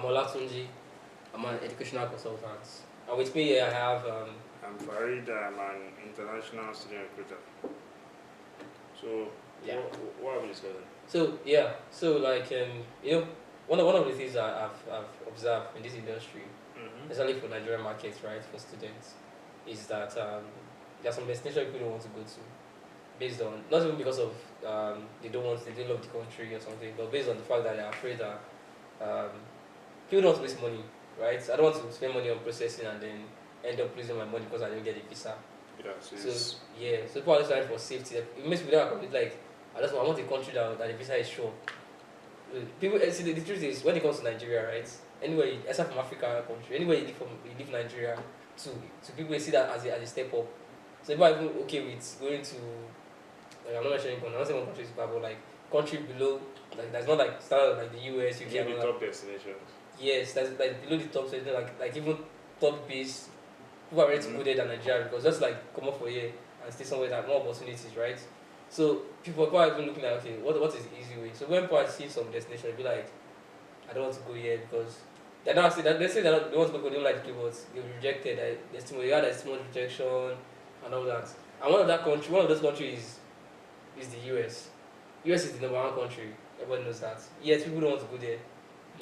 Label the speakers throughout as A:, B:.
A: I'm Olatunji. I'm an educational consultant. And with me here I have
B: I'm Farid. I'm an international student recruiter. So,
A: yeah.
B: what are we discussing?
A: So like one of the things I've observed in this industry, especially for Nigerian markets, right, for students, is that there are some destinations people don't want to go to, based on not even because of they don't love the country or something, but based on the fact that they're afraid that um, people don't waste money, right? I don't want to spend money on processing and then end up losing my money because I didn't get a visa.
B: Yeah,
A: So people are just trying for safety. It makes people that complete like I want a country that the visa is sure. People see the truth is when it comes to Nigeria, right? Anywhere except from Africa country, anywhere you leave Nigeria to people see that as a step up. So people are even okay with going to I'm not mentioning country, I'm not saying one country is bad, but like country below like that's not like standard like the US, UK,
B: maybe
A: and all that.
B: top destinations.
A: Yes, that's like below the top, so like even top base. People are ready to go there than Nigeria because just like come up for a year and stay somewhere that more opportunities, right? So people are even looking at okay, what is the easy way? So when people see some destination, they be like, I don't want to go here because they're not saying that they say they want to go, they don't like the keywords, they'll be rejected. There's too much, you had there's too much rejection and all that. And one of those countries is the US. US is the number one country. Everybody knows that. Yet people don't want to go there.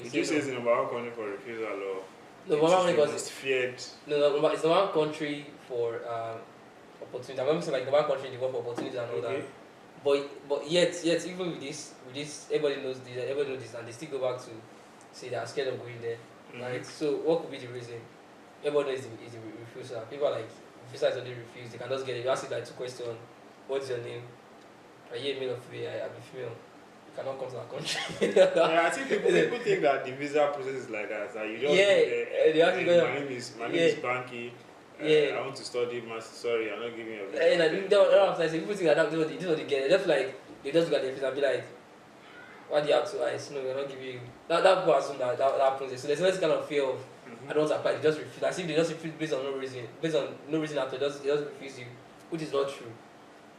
B: Did you say it's the number one country for refusal or
A: Number one
B: the
A: because
B: most feared?
A: no, it's the one country for opportunity. I'm going to say like the one country in the world for opportunity and all that. But yet even with this everybody knows this and they still go back to say they are scared of going there. Right? So what could be the reason? Everybody knows is the refusal. People are like visa is already refused, they can just get it. You ask it like two questions. What's your name? Are you a male or female? I'm a female. You cannot come to our country.
B: Yeah, I think people think that the visa process is like that. That you just
A: they actually
B: my name is Banky. I want to study master. Sorry, I'm not giving you a visa.
A: And I think that people think that this is what they get. Just like they just look at the visa and be like, why do you have to ice? No, we're not giving you that people assume that process. So there's this kind of fear of I don't want to apply, they just refuse. As if they just refuse based on no reason. Based on no reason at all, they just refuse you, which is not true.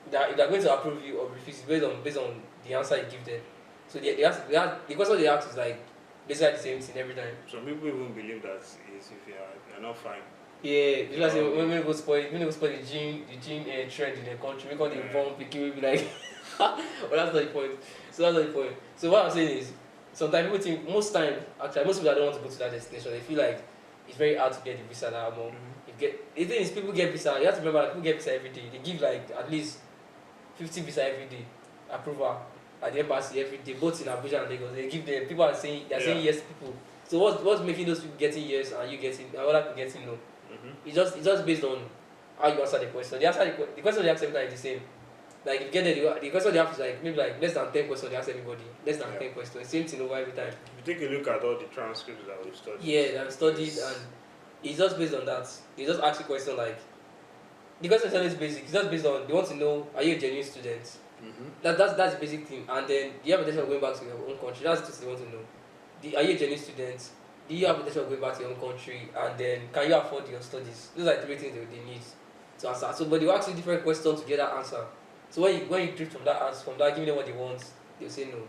A: If they're going to approve you or refuse you based on the answer you give them. So the question they ask is like basically the same thing every time.
B: Some people even believe that is if you're not fine.
A: Yeah, just like when we go spoil the gene trend in the country, we call the bomb picking, we be like, well that's not the point. So that's not the point. So what I'm saying is, sometimes people think most people that don't want to go to that destination, they feel like it's very hard to get the visa that amount. The thing is people get visa. You have to remember that people get visa every day. They give like at least 50 visa every day approval at the embassy every day, both in Abuja and Lagos. They give them people are saying saying yes to people. So what's making those people getting yes and you getting and other people getting no? It's just based on how you answer the question. The question they ask every time is the same. Like if you get there, the question they have is like maybe like less than 10 questions they ask everybody. Less than 10 questions. Same thing over every time.
B: If you take a look at all the transcripts that we've studied.
A: Yeah, I've studied and it's just based on that. They just ask you a question like the question is always basic. It's just based on they want to know are you a genuine student? That's the basic thing. And then do you have intention of going back to your own country? That's what they want to know. Are you a genuine student? Do you have intention of going back to your own country? And then can you afford your studies? Those are the three things they need to answer. So but they will ask you different questions to get that answer. So when you drift from that answer, from that giving them what they want, they'll say no.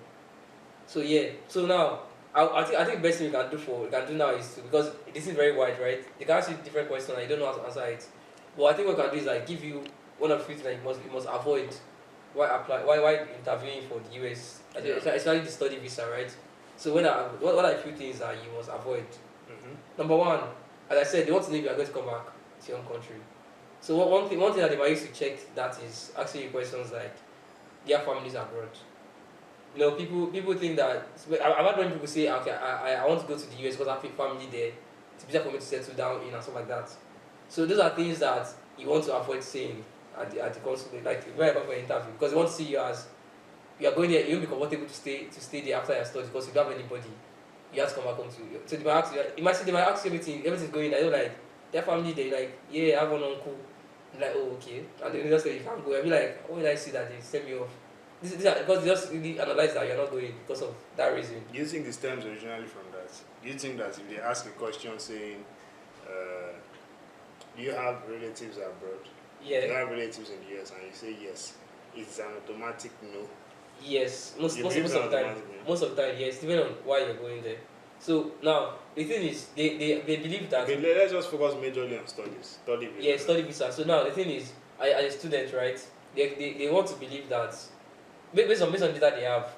A: So yeah. So now I think the best thing we can do now is to, because this is very wide, right? They can ask you different questions and you don't know how to answer it. But I think what we can do is like give you one of the things that you must avoid why interviewing for the US, especially the study visa, right? So what are the few things that you must avoid? Number one, as I said, they want to know if you are going to come back to your own country. So one thing that they might use to check that is asking you questions like, their families abroad. You know, people think that I've had when people say, okay, I want to go to the US because I have family there. It's easier for me to settle down in and stuff like that. So those are things that you want to avoid saying at the consulate, like wherever for an interview, because they want to see you as you are going there. You won't be comfortable to stay there after your studies because you don't have anybody. You have to come back home to you. So they might ask you everything's going. I don't like their family. They like I have one uncle. I'm like okay, and then they just say you can't go. I be like how will I see that they send me off? These are because they just really analyze that you're not going because of that reason.
B: Do you think the stems originally from that? Do you think that if they ask a question saying, do you have relatives abroad?
A: Yeah.
B: Do you have relatives in the US and you say yes, it's an automatic no?
A: Yes, most of the time, yes, depending on why you're going there. So now the thing is, they believe that
B: Okay, let's just focus majorly on studies. Study visa.
A: yeah, study visa. So now the thing is, as a student, right? They want to believe that based on data they have,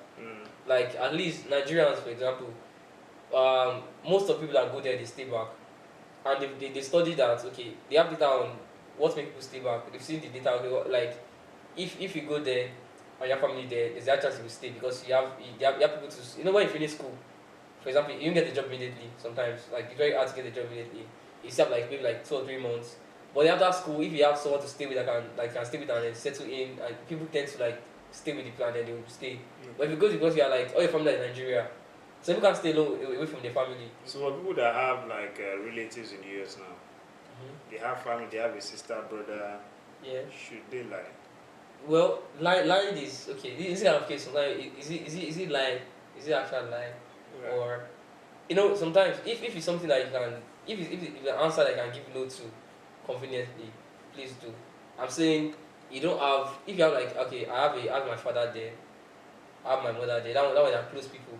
A: like at least Nigerians, for example, most of people that go there they stay back, and they study that okay, they have data on what makes people stay back. They've seen the data, okay, like if you go there and your family there, there's a chance you will stay because you have people to when you finish school. For example, you don't get a job immediately. Sometimes, like it's very hard to get a job immediately. You still have like maybe like 2 or 3 months. But after school, if you have someone to stay with that can stay with and then settle in, and people tend to like stay with the plan and they will stay. But if you go because you are like, oh, you're from like Nigeria, so people can stay away from their family.
B: So for people that have like relatives in the US now, they have family, they have a sister, brother.
A: Yeah.
B: Should they lie?
A: Well, lying is okay. This kind of case, sometimes is it lying? Is it actual lying?
B: Yeah.
A: Or sometimes if it's something that you can if an answer that you can give no to conveniently, please do. I'm saying you don't have if you have like okay, I have my father there, I have my mother there, that one are close people.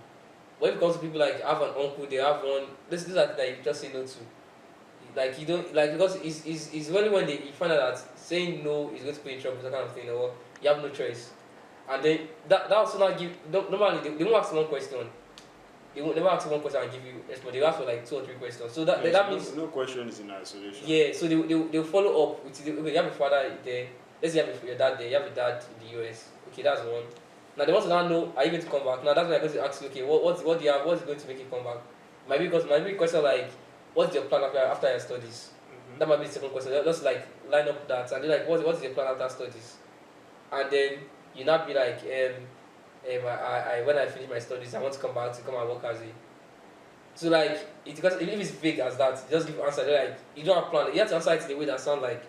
A: When it comes to people like I have an uncle, they have one this are things that you just say no to. Like you don't like because it's only when you find out that saying no is going to put you in trouble, that kind of thing, or you have no choice. And then that also not give normally they won't ask one question. They will never ask one question and give you response. They will ask for like 2 or 3 questions. So that means
B: no question is in isolation.
A: yeah. So they'll follow up with okay. You have a father there. Let's say you have your dad there. You have a dad in the US. Okay, that's one. Now they want to now know are you going to come back? Now that's when I'm going to ask you. Okay, what do you have? What's going to make you come back? Might be a question like what's your plan after your studies? That might be the second question. Just like line up that and then like what's your plan after studies? And then you not be like I when I finish my studies, I want to come back to come and work as a. So like because if it's vague as that, just give answer. Like you don't have plan. You have to answer it in a way that sounds like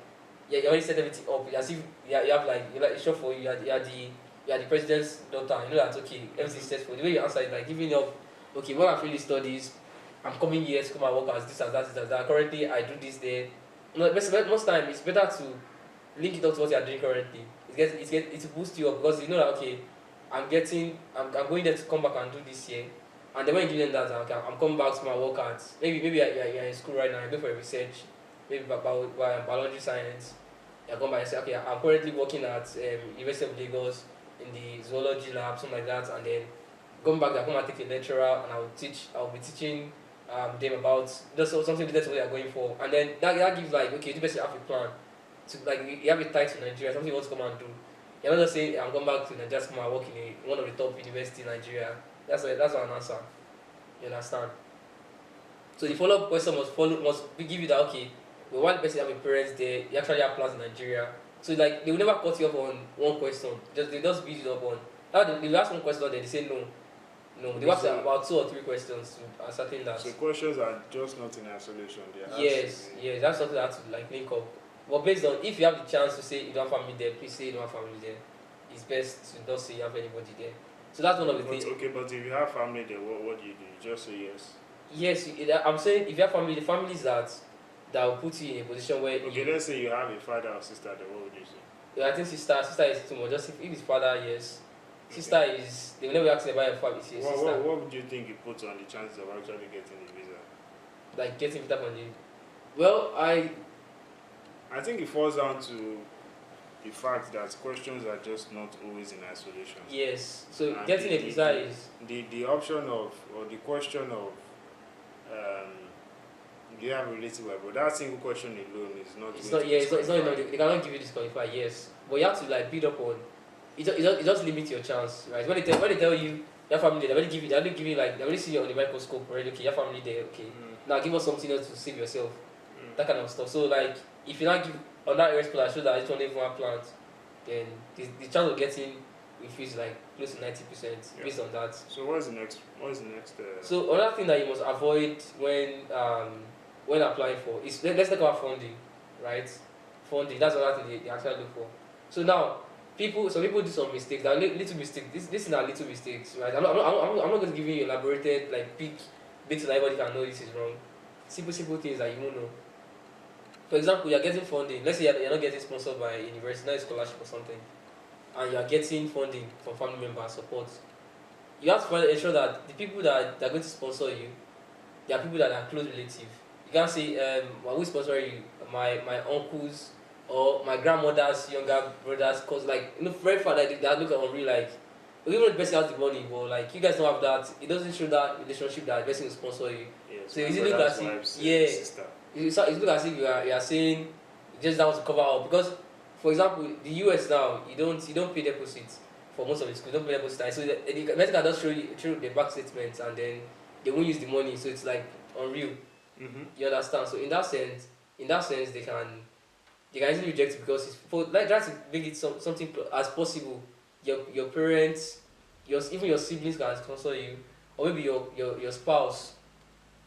A: yeah, you already set everything up. As if you have like it's sure for you. You are the president's daughter. You know that okay, everything's set for. The way you answer it like giving up. Okay, when I finish studies, I'm coming here to come and work as this as that, this as that. Currently, I do this there. Most time it's better to link it up to what you are doing currently. It boosts you up because you know that okay. I'm going there to come back and do this year, and then when you give them that, okay, I'm coming back to my work at maybe you're in school right now, you're going for a research, maybe biology science. You come back and say, okay, I'm currently working at University of Lagos in the zoology lab, something like that, and then come back, I come and take a lecturer, and I'll be teaching them about just something related to what they're going for, and then that gives like okay, you basically have a plan to like you have a tie to Nigeria, something you want to come and do. You're not just saying I'm going back to Nigeria to come and work in one of the top universities in Nigeria. That's an answer. You understand? So the follow-up question must give you that okay, but one person have a parents there, you actually have plans in Nigeria. So like they will never cut you off on one question. They just beat you up on. Now they will ask one question, then they say no. No, they ask about 2 or 3 questions to ascertain that.
B: So questions are just not in isolation.
A: Yes, that's something that have to like link up. But based on if you have the chance to say you don't have family there, please say you don't have family there. It's best to not say you have anybody there. So that's one of the things.
B: Okay, but if you have family there, what do? You just say yes.
A: Yes, I'm saying if you have family, the families that will put you in a position where.
B: Okay, let's say you have a father or sister there. What would you say?
A: Yeah, I think sister is too much. Just if it's father, yes. Sister is they will never ask about your family.
B: What would you think it puts on the chances of actually getting a visa?
A: Like getting visa on the. Well,
B: I think it falls down to the fact that questions are just not always in isolation.
A: Yes. So and getting a visa is
B: the option of or the question of do you have a relative? But that single question alone is not.
A: It's not. Yeah, it's not enough. They cannot give you this qualifier. Yes, but you have to like build up on. It just limits your chance, right? When they tell you your family, they already give you like they already see you on the microscope already. Okay, your family there. Okay, now give us something else to save yourself. That kind of stuff. So like if you not give on that response, show that it's only one plant, then the chance of getting increase like close to 90% based on that.
B: So what's the next?
A: So another thing that you must avoid when applying for is let's talk about funding, right? Funding, that's another thing they actually look for. So now some people do some mistakes. There are little mistakes. This is not little mistakes, right? I'm not going to give you elaborated like big so that everybody can know this is wrong. Simple things that you won't know. For example, you're getting funding. Let's say you're not getting sponsored by a university, not a scholarship or something, and you're getting funding from family members support. You have to ensure that the people that are going to sponsor you there are people that are close relative. You can't say who sponsor you, my uncles or my grandmother's younger brothers, cause like very far that look at unreal like even though the person has the money, but like you guys don't have that, it doesn't show that relationship that the person will sponsor you.
B: Yes,
A: So
B: my
A: is it look
B: brother's
A: as if
B: wife's
A: yeah,
B: sister.
A: it look as if you are saying just that want to cover up because for example the US now you don't pay deposits for most of the schools, you don't pay deposit so the person can just show you through the bank statements and then they won't use the money so it's like unreal. You understand? So in that sense they can easily reject it because it's for like try to make it something as possible. Your parents, even your siblings can sponsor you, or maybe your spouse.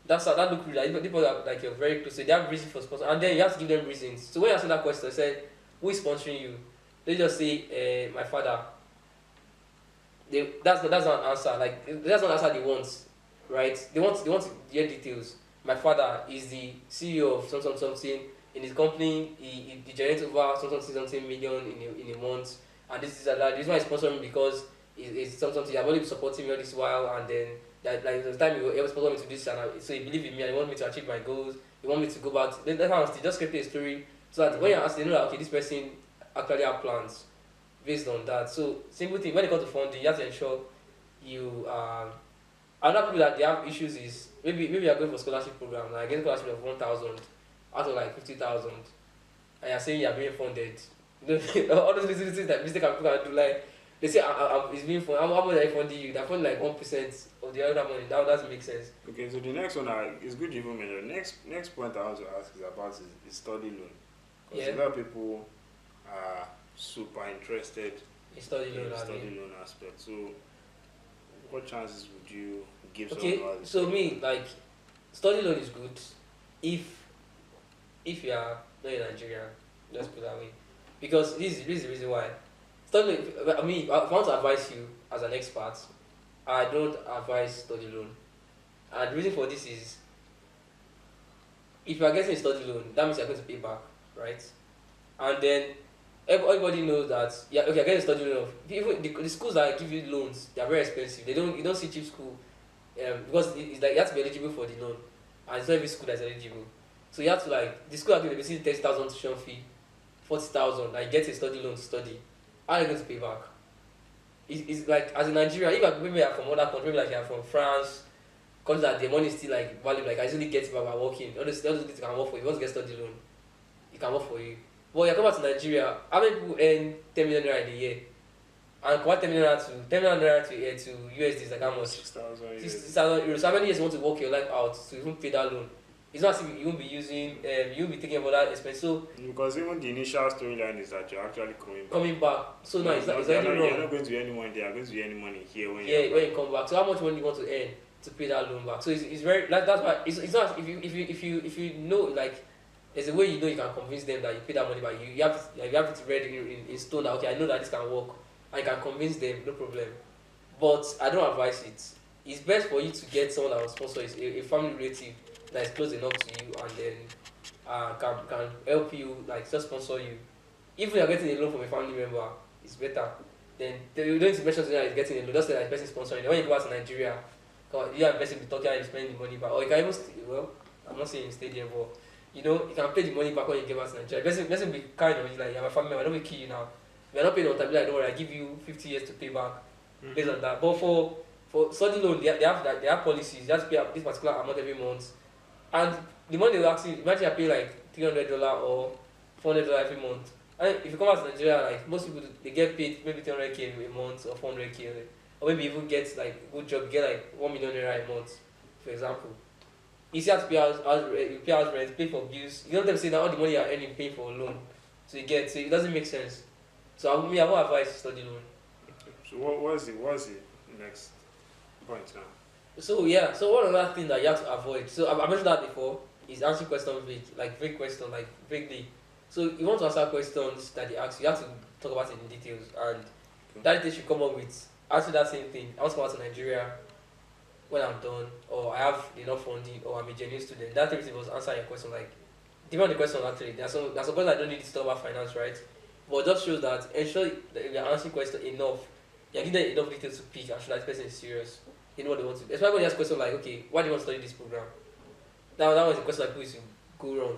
A: That look really like people that like you're very close. So they have reason for sponsor, and then you have to give them reasons. So when you answer that question, I said, "Who is sponsoring you?" They just say, "My father." That's not an answer. Like that's not an answer they want, right? They want to hear details. My father is the CEO of something in his company. He generates over something million in a month, and this is a lot. This is why he's sponsoring me because it's something I've only been supporting me all this while, and then that like the time he ever sponsor me to this, and so he believe in me and he want me to achieve my goals. He want me to go back. Then that kind of thing. Just create a story so that when you ask, they know that okay, this person actually have plans based on that. So simple thing when it comes to funding, you have to ensure you another people that they have issues is maybe you are going for scholarship program and getting scholarship of 1,000 out of like 50,000 and you're saying you are being funded. All those little things that mistake people can do like they say it's being funded. How much are they funding you? They're funding like 1% of the other money. That doesn't make sense.
B: Okay, so the next one is good you even mentioned. Next point I want to ask is about is study loan. Because a lot of people are super interested
A: in study
B: in
A: loan.
B: the study loan aspect. So what chances would you give
A: Okay,
B: someone?
A: so me like study loan is good if you are not in Nigeria. Let's put it that way, because this is the reason why. Study loan, I mean, if I want to advise you as an expert, I don't advise study loan, and the reason for this is if you are getting a study loan, that means you're going to pay back, right? And then everybody knows that yeah, okay, I get a study loan. Even the schools that give you loans, they are very expensive. You don't see cheap school, because it's like you have to be eligible for the loan, and it's not every school that's eligible. So you have to like the school are going to be 30,000 tuition fee, 40,000, and you get a study loan to study. How are you going to pay back? It's like as in Nigeria, if maybe you're from other countries, maybe like you're from France, countries that the money is still like valuable, like I usually get it by working. All those things can work for you. Once you get study loan, it can work for you. But you come back to Nigeria, how many people earn 10 million naira in a year? And convert 10 million naira to USD is like how much? 6,000 euros. So how many years you want to work your life out to even pay that loan? It's not as if you won't be using, you won't be thinking about that expense. So
B: because even the initial storyline is that you're actually coming
A: back. So no, it's already wrong.
B: You're not going to earn money there. You're going to earn money here when
A: you come back. So how much money you want to earn to pay that loan back? So it's very like that's why it's not if you know like there's a way you know you can convince them that you pay that money back. You have it ready in stone that okay I know that this can work and you can convince them no problem. But I don't advise it. It's best for you to get someone that will sponsor a family relative that is close enough to you and then can help you like just sponsor you. If you are getting a loan from a family member, it's better. Then you don't need to mention to them that it's getting a loan. Just say that the person sponsoring. Then when you go out to Nigeria, you are investing in Turkey and you spend the money back. Or you can even well, I'm not saying you stay there, but you can pay the money back when you get back to Nigeria. Person be kind of you like you're my family member, I don't will kill you now. If you're not paying on time, like don't worry, I give you 50 years to pay back based on that. But for study loan, they have policies. You have to pay this particular amount every month. And the money they will ask you, imagine you pay like $300 or $400 every month. And if you come out to Nigeria, like most people, they get paid maybe 300k a month or 400k, or maybe even get like a good job, get like 1 million naira a month, for example. You still have to pay house rent, pay for bills. You don't have to say that all the money you are earning, pay for a loan. So it doesn't make sense. So I won't advise study loan.
B: So what's the next point now?
A: So one other thing that you have to avoid. So I mentioned that before is answering questions vague question, like vaguely. So you want to answer questions that they ask, you have to talk about it in details, and that detail should come up with answer that same thing. I want to come out to Nigeria when I'm done, or I have enough funding, or I'm a genuine student. That everything was answer your question like depending on the question actually. There's some questions I don't need to talk about finance, right? But it just shows that ensure that if you're answering question enough, you're giving them enough details to pick and show that this person is serious. You know what they want to. That's why when you ask questions like, okay, why do you want to study this program? That was the question that people used to go wrong.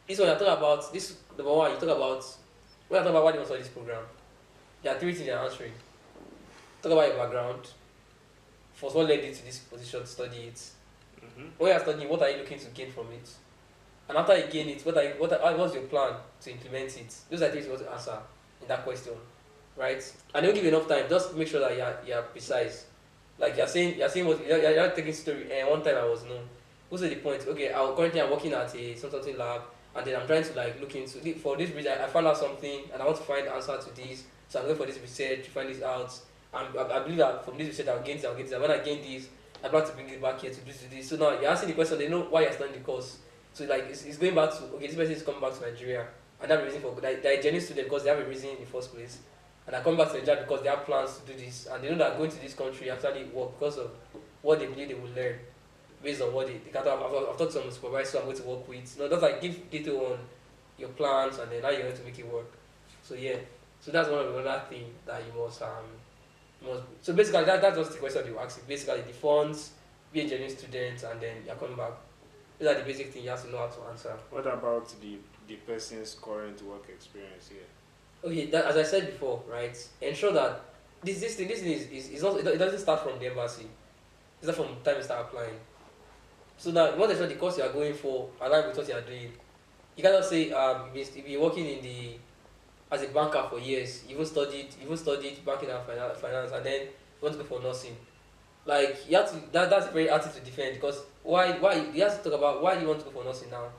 A: This one you talk about this number one. You talk about when I talk about why they want to study this program. There are three things you're answering. Talk about your background. First, what led you to this position to study it? When you're studying, what are you looking to gain from it? And after you gain it, what's your plan to implement it? Those are things you want to answer in that question, right? And they'll give you enough time. Just make sure that you're precise. Like you're saying what you're not taking story. And one time I was known. What's the point? Okay, currently I'm working at a something lab, and then I'm trying to like look into for this reason. I found out something, and I want to find the answer to this. So I'm going for this research to find this out. And I believe that from this research I'll gain this. I'll get this. And when I gain this, I plan to bring it back here to do this. So now you're asking the question. They know why you're studying the course. So like it's going back to okay, this person is coming back to Nigeria, and that's the reason for they're a genuine student because they have a reason in the first place, and they're coming back to Nigeria because they have plans to do this, and they know that going to this country actually work because of what they believe they will learn based on what they can. I've talked to some supervisors I'm going to work with. You know, just like give detail on your plans and then how you're going to make it work. So yeah, so that's one of the other thing that you must. So basically that's just the question you ask. Basically the funds, be a genuine student, and then you're coming back. These are the basic things you have to know how to answer.
B: What about the person's current work experience here?
A: Okay, that, as I said before, right? Ensure that this thing is not it doesn't start from the embassy. It's not from the time you start applying. So now you want to ensure the course you are going for align with what you are doing. You cannot say you've been working in the as a banker for years, you even studied banking and finance, and then you want to go for nursing. Like you have to that's very hard to defend because why you have to talk about why you want to go for nursing now.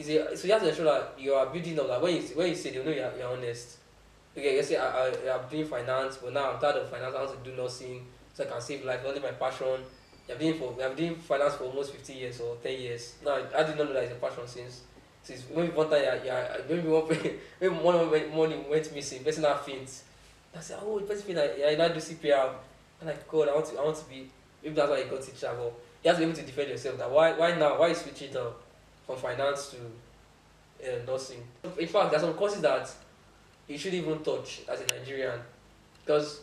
A: So you have to ensure that you are building up that when you say they know you're honest. Okay, you say I'm doing finance, but now I'm tired of finance. I want to do nursing so I can save life. Only my passion. You have been doing finance for almost 15 years or 10 years. Now I did not know that it's a passion since maybe one time maybe one money went missing. Person now faints. I said, oh, the person feel like I now do CPR. I'm like, God, I want to be. Maybe that's why you got teacher, but you have to be able to defend yourself. That why now? Why you switch it from finance to nursing? In fact, there's some courses that you shouldn't even touch as a Nigerian, because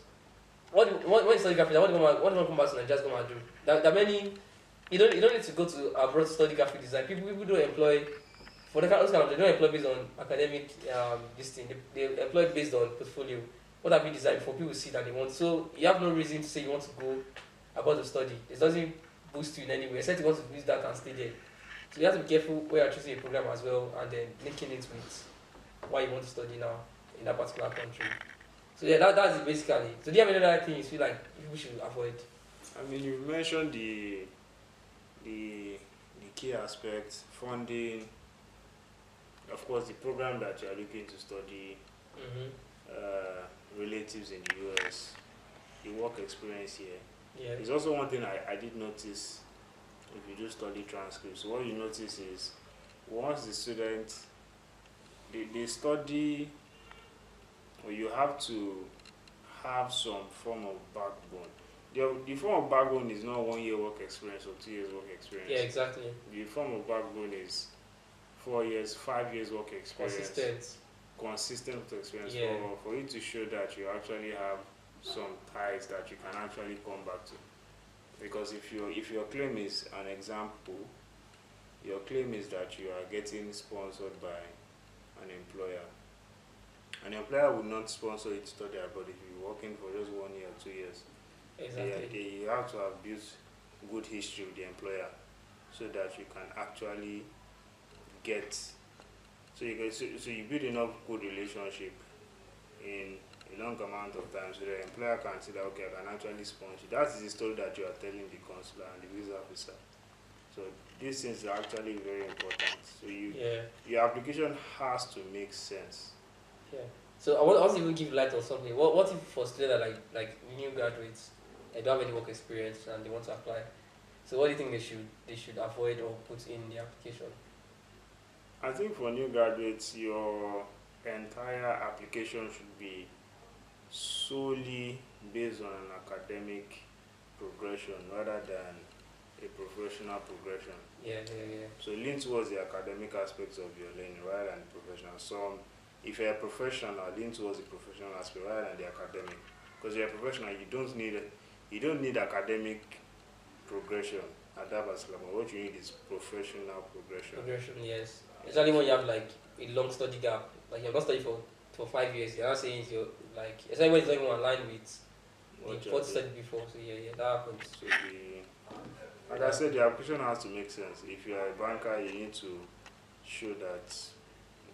A: when you study graphic design, what do you come back to Nigeria come and do? There are many. You don't need to go to abroad to study graphic design. People don't employ for those kind of they don't employ based on academic this thing. They employ based on portfolio. What have you designed for people to see that they want? So you have no reason to say you want to go about to study. It doesn't boost you in any way, except you want to use that and stay there. So you have to be careful where you're choosing a program as well, and then linking it with why you want to study now in that particular country. So yeah, that's it basically. So do you have any other things you feel like people should avoid?
B: I mean, you've mentioned the key aspects, funding, of course, the program that you are looking to study, relatives in the US, the work experience here.
A: Yeah.
B: There's also one thing I did notice if you do study transcripts. What you notice is once the students they study, or you have to have some form of backbone. The form of backbone is not 1 year work experience or 2 years work experience.
A: Yeah, exactly.
B: The form of backbone is 4 years, 5 years work experience. Consistent experience.
A: Yeah.
B: For you to show that you actually have some ties that you can actually come back to. Because if your claim is an example, your claim is that you are getting sponsored by an employer. An employer would not sponsor you to study abroad if you're working for just 1 year or 2 years.
A: Exactly.
B: You have to have built good history with the employer so that you can actually get so you build enough good relationship in a long amount of time so the employer can see that okay, I can actually sponsor you. That is the story that you are telling the consular and the visa officer. So these things are actually very important. So your application has to make sense.
A: Yeah. So I want to even give light on something. What if for students that like new graduates, they don't have any work experience and they want to apply? So what do you think they should avoid or put in the application?
B: I think for new graduates, your entire application should be solely based on an academic progression rather than a professional progression.
A: Yeah.
B: So lean towards the academic aspects of your learning rather than professional. If you're a professional, lean towards the professional aspect rather than the academic. Because you're a professional, you don't need academic progression. at that particular moment. What you need is professional progression.
A: Progression, yes. Especially when you have like a long study gap, like you have not studied for 5 years. You're not saying you're like, especially when it's not even aligned with
B: What
A: the
B: you are
A: what
B: doing.
A: studied before. So yeah, that happens.
B: So like I said, the application has to make sense. If you are a banker, you need to show that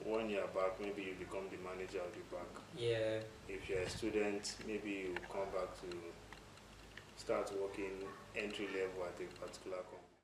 B: 1 year back, maybe you become the manager of the bank.
A: Yeah.
B: If you're a student, maybe you come back to start working entry level at a particular company.